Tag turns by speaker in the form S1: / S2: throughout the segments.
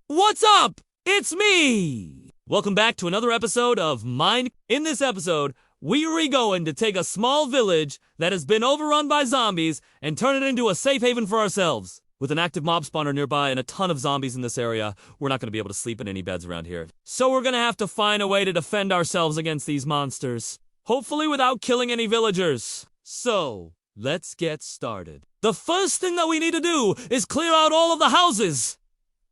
S1: What's up? It's me! Welcome back to another episode of Mine. In this episode, we are going to take a small village that has been overrun by zombies and turn it into a safe haven for ourselves. With an active mob spawner nearby and a ton of zombies in this area, we're not going to be able to sleep in any beds around here. So we're going to have to find a way to defend ourselves against these monsters. Hopefully without killing any villagers. So, let's get started. The first thing that we need to do is clear out all of the houses,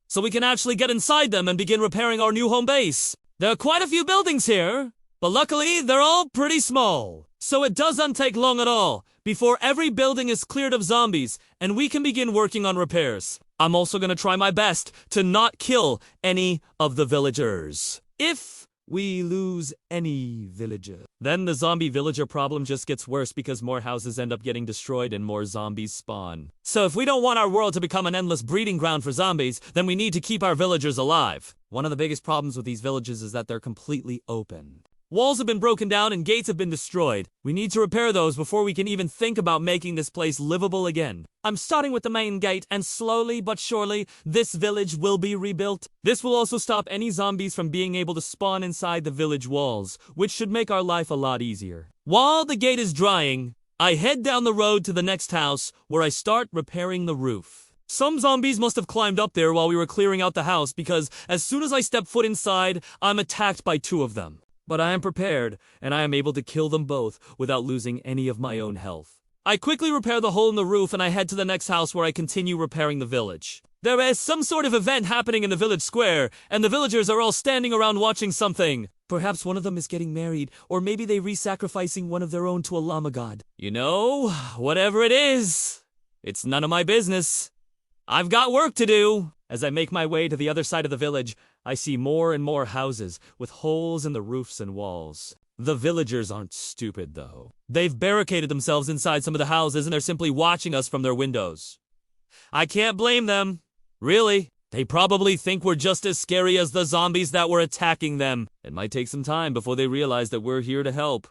S1: so we can actually get inside them and begin repairing our new home base. There are quite a few buildings here, but luckily they're all pretty small. So it doesn't take long at all before every building is cleared of zombies and we can begin working on repairs. I'm also going to try my best to not kill any of the villagers. If we lose any villager, then the zombie villager problem just gets worse because more houses end up getting destroyed and more zombies spawn. So if we don't want our world to become an endless breeding ground for zombies, then we need to keep our villagers alive. One of the biggest problems with these villages is that they're completely open. Walls have been broken down and gates have been destroyed. We need to repair those before we can even think about making this place livable again. I'm starting with the main gate, and slowly but surely, this village will be rebuilt. This will also stop any zombies from being able to spawn inside the village walls, which should make our life a lot easier. While the gate is drying, I head down the road to the next house, where I start repairing the roof. Some zombies must have climbed up there while we were clearing out the house, because as soon as I step foot inside, I'm attacked by two of them. But I am prepared, and I am able to kill them both without losing any of my own health. I quickly repair the hole in the roof and I head to the next house where I continue repairing the village. There is some sort of event happening in the village square, and the villagers are all standing around watching something. Perhaps one of them is getting married, or maybe they re-sacrificing one of their own to a llama god. You know, whatever it is, it's none of my business. I've got work to do. As I make my way to the other side of the village, I see more and more houses with holes in the roofs and walls. The villagers aren't stupid, though. They've barricaded themselves inside some of the houses and they're simply watching us from their windows. I can't blame them. Really. They probably think we're just as scary as the zombies that were attacking them. It might take some time before they realize that we're here to help,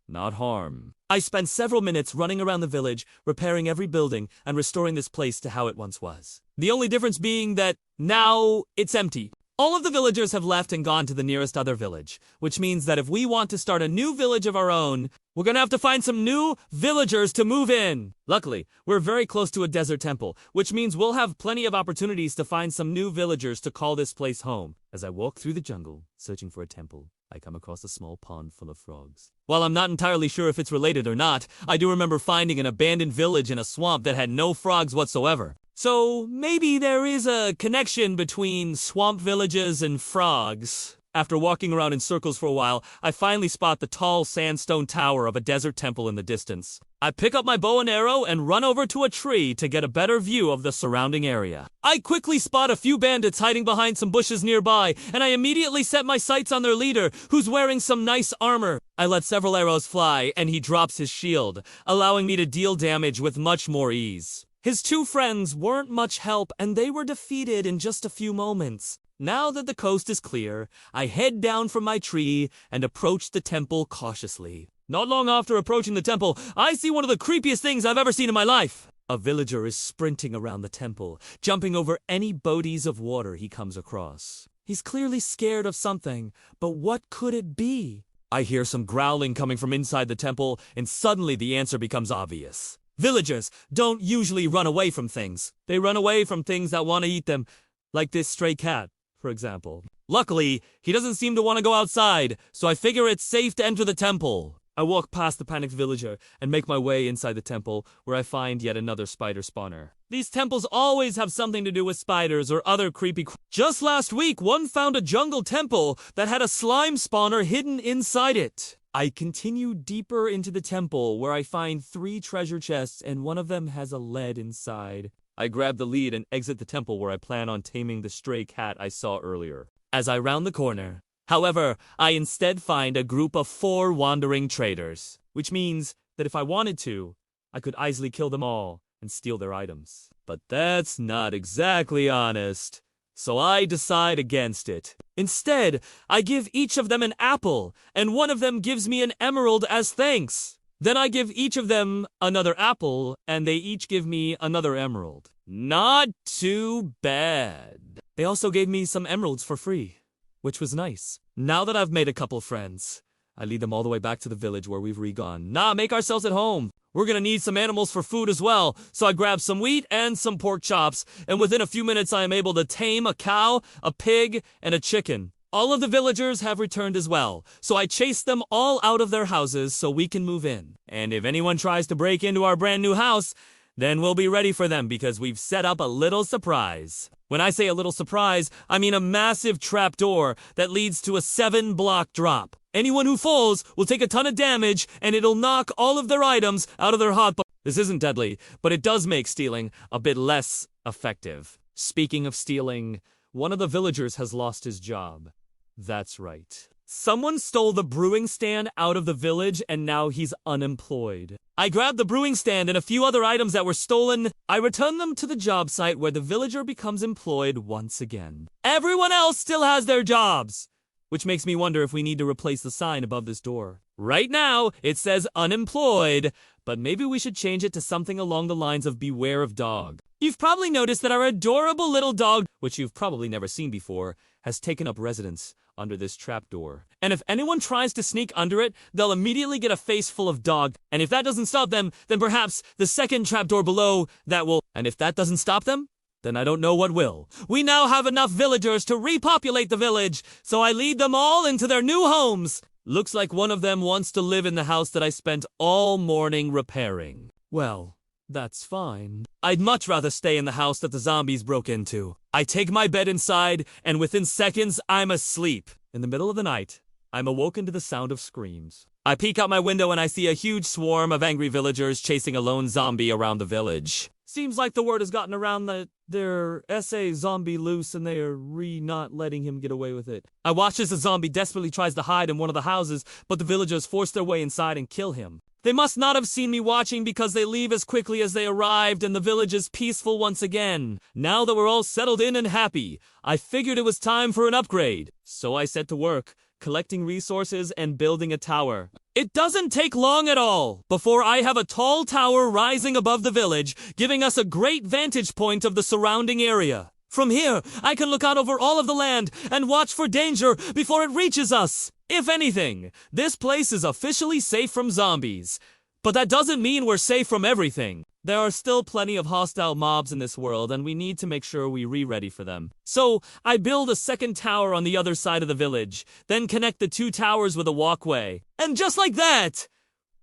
S1: not harm. I spent several minutes running around the village, repairing every building, and restoring this place to how it once was. The only difference being that now it's empty. All of the villagers have left and gone to the nearest other village, which means that if we want to start a new village of our own, we're gonna have to find some new villagers to move in. Luckily, we're very close to a desert temple, which means we'll have plenty of opportunities to find some new villagers to call this place home. As I walk through the jungle, searching for a temple, I come across a small pond full of frogs. While I'm not entirely sure if it's related or not, I do remember finding an abandoned village in a swamp that had no frogs whatsoever. So maybe there is a connection between swamp villages and frogs. After walking around in circles for a while, I finally spot the tall sandstone tower of a desert temple in the distance. I pick up my bow and arrow and run over to a tree to get a better view of the surrounding area. I quickly spot a few bandits hiding behind some bushes nearby, and I immediately set my sights on their leader, who's wearing some nice armor. I let several arrows fly, and he drops his shield, allowing me to deal damage with much more ease. His two friends weren't much help, and they were defeated in just a few moments. Now that the coast is clear, I head down from my tree and approach the temple cautiously. Not long after approaching the temple, I see one of the creepiest things I've ever seen in my life. A villager is sprinting around the temple, jumping over any bodies of water he comes across. He's clearly scared of something, but what could it be? I hear some growling coming from inside the temple, and suddenly the answer becomes obvious. Villagers don't usually run away from things. They run away from things that want to eat them, like this stray cat, for example. Luckily, he doesn't seem to want to go outside, so I figure it's safe to enter the temple. I walk past the panicked villager and make my way inside the temple, where I find yet another spider spawner. These temples always have something to do with spiders or other creepy Just last week, one found a jungle temple that had a slime spawner hidden inside it. I continue deeper into the temple, where I find 3 treasure chests and one of them has a lead inside. I grab the lead and exit the temple, where I plan on taming the stray cat I saw earlier. As I round the corner, however, I instead find a group of 4 wandering traders, which means that if I wanted to, I could easily kill them all and steal their items. But that's not exactly honest. So I decide against it. Instead, I give each of them an apple, and one of them gives me an emerald as thanks. Then I give each of them another apple, and they each give me another emerald. Not too bad. They also gave me some emeralds for free, which was nice. Now that I've made a couple friends, I lead them all the way back to the village where we've re-gone. Nah, make ourselves at home. We're gonna need some animals for food as well, so I grab some wheat and some pork chops, and within a few minutes I am able to tame a cow, a pig, and a chicken. All of the villagers have returned as well, so I chase them all out of their houses so we can move in. And if anyone tries to break into our brand new house, then we'll be ready for them because we've set up a little surprise. When I say a little surprise, I mean a massive trapdoor that leads to a 7-block drop. Anyone who falls will take a ton of damage and it'll knock all of their items out of their hotbar. This isn't deadly, but it does make stealing a bit less effective. Speaking of stealing, one of the villagers has lost his job. That's right. Someone stole the brewing stand out of the village and now he's unemployed. I grabbed the brewing stand and a few other items that were stolen. I return them to the job site where the villager becomes employed once again. Everyone else still has their jobs, which makes me wonder if we need to replace the sign above this door. Right now, it says unemployed, but maybe we should change it to something along the lines of beware of dog. You've probably noticed that our adorable little dog, which you've probably never seen before, has taken up residence under this trapdoor. And if anyone tries to sneak under it, they'll immediately get a face full of dog. And if that doesn't stop them, then perhaps the second trapdoor below that will. And if that doesn't stop them, then I don't know what will. We now have enough villagers to repopulate the village, so I lead them all into their new homes. Looks like one of them wants to live in the house that I spent all morning repairing. Well, that's fine. I'd much rather stay in the house that the zombies broke into. I take my bed inside, and within seconds, I'm asleep. In the middle of the night, I'm awoken to the sound of screams. I peek out my window and I see a huge swarm of angry villagers chasing a lone zombie around the village. Seems like the word has gotten around that their SA zombie loose and they are not letting him get away with it. I watch as the zombie desperately tries to hide in one of the houses, but the villagers force their way inside and kill him. They must not have seen me watching because they leave as quickly as they arrived and the village is peaceful once again. Now that we're all settled in and happy, I figured it was time for an upgrade. So I set to work, collecting resources and building a tower. It doesn't take long at all before I have a tall tower rising above the village, giving us a great vantage point of the surrounding area. From here, I can look out over all of the land and watch for danger before it reaches us. If anything, this place is officially safe from zombies. But that doesn't mean we're safe from everything. There are still plenty of hostile mobs in this world, and we need to make sure we re-ready for them. So, I build a second tower on the other side of the village, then connect the two towers with a walkway. And just like that,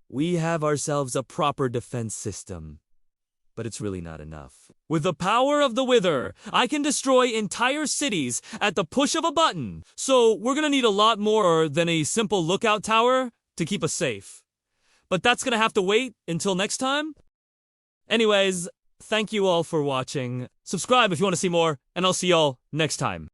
S1: we have ourselves a proper defense system. But it's really not enough. With the power of the Wither, I can destroy entire cities at the push of a button. So we're gonna need a lot more than a simple lookout tower to keep us safe. But that's gonna have to wait until next time. Anyways, thank you all for watching. Subscribe if you want to see more, and I'll see y'all next time.